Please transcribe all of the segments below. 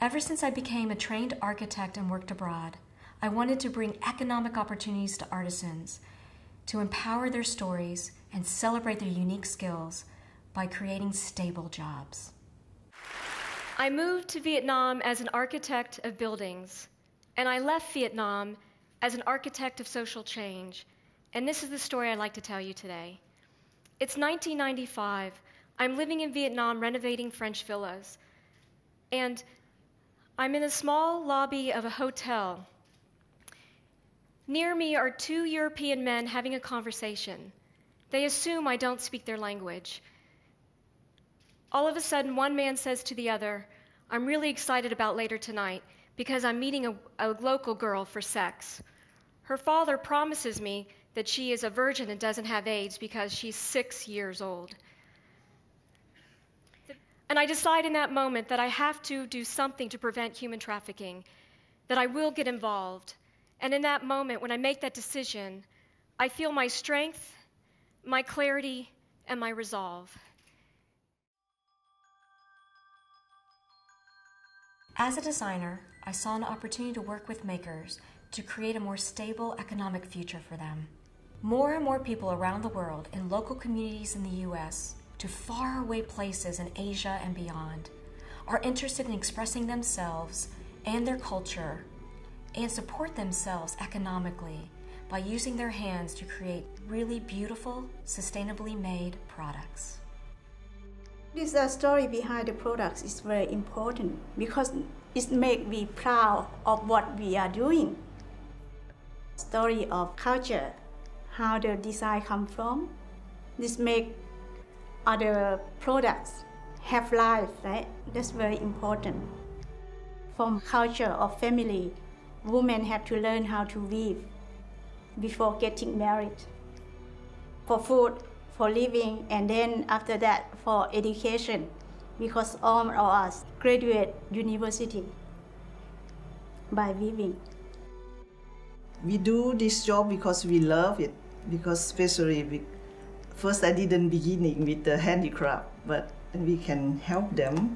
Ever since I became a trained architect and worked abroad, I wanted to bring economic opportunities to artisans, to empower their stories and celebrate their unique skills by creating stable jobs. I moved to Vietnam as an architect of buildings, and I left Vietnam as an architect of social change. And this is the story I'd like to tell you today. It's 1995. I'm living in Vietnam renovating French villas, and I'm in a small lobby of a hotel. Near me are two European men having a conversation. They assume I don't speak their language. All of a sudden, one man says to the other, "I'm really excited about later tonight because I'm meeting a local girl for sex. Her father promises me that she is a virgin and doesn't have AIDS because she's 6 years old." And I decide in that moment that I have to do something to prevent human trafficking, that I will get involved. And in that moment, when I make that decision, I feel my strength, my clarity, and my resolve. As a designer, I saw an opportunity to work with makers to create a more stable economic future for them. More and more people around the world, in local communities in the US, to faraway places in Asia and beyond, are interested in expressing themselves and their culture and support themselves economically by using their hands to create really beautiful, sustainably made products. This story behind the products is very important because it makes me proud of what we are doing. Story of culture, how the design come from. This make other products have life, right? That's very important. From culture of family, women have to learn how to weave before getting married. For food, for living, and then after that for education, because all of us graduate university by weaving. We do this job because we love it, because especially first I didn't beginning with the handicraft, but we can help them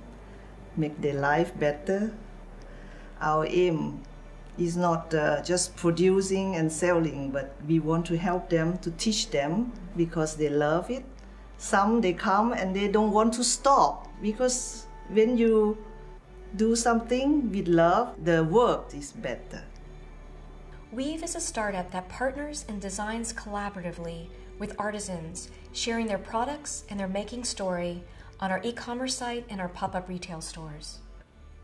make their life better. Our aim is not just producing and selling, but we want to help them, to teach them because they love it. Some they come and they don't want to stop, because when you do something with love, the work is better. WEVE is a startup that partners and designs collaboratively with artisans, sharing their products and their making story on our e-commerce site and our pop-up retail stores.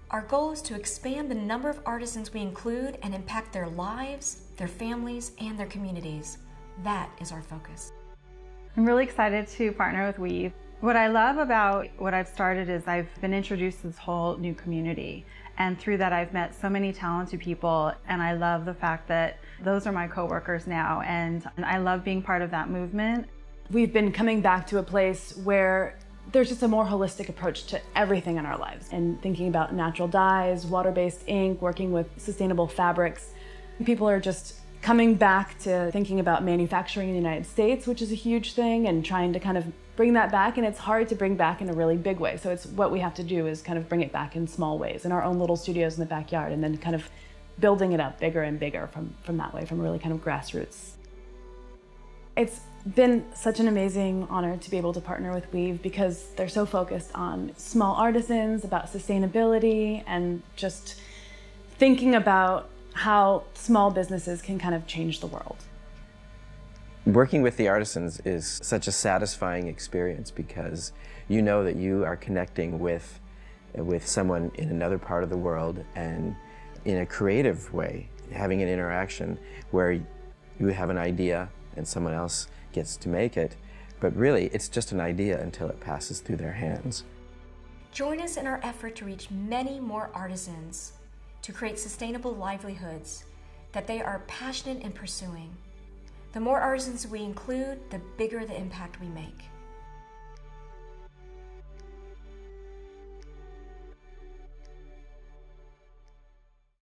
Our goal is to expand the number of artisans we include and impact their lives, their families, and their communities. That is our focus. I'm really excited to partner with WEVE. What I love about what I've started is I've been introduced to this whole new community. And through that, I've met so many talented people, and I love the fact that those are my coworkers now, and I love being part of that movement. We've been coming back to a place where there's just a more holistic approach to everything in our lives, and thinking about natural dyes, water-based ink, working with sustainable fabrics. People are just coming back to thinking about manufacturing in the United States, which is a huge thing, and trying to kind of bring that back, and it's hard to bring back in a really big way. So it's what we have to do is kind of bring it back in small ways, in our own little studios in the backyard, and then kind of building it up bigger and bigger from that way, from really kind of grassroots. It's been such an amazing honor to be able to partner with WEVE because they're so focused on small artisans, about sustainability, and just thinking about how small businesses can kind of change the world. Working with the artisans is such a satisfying experience because you know that you are connecting with someone in another part of the world, and in a creative way, having an interaction where you have an idea and someone else gets to make it, but really it's just an idea until it passes through their hands. Join us in our effort to reach many more artisans to create sustainable livelihoods that they are passionate in pursuing. The more artisans we include, the bigger the impact we make.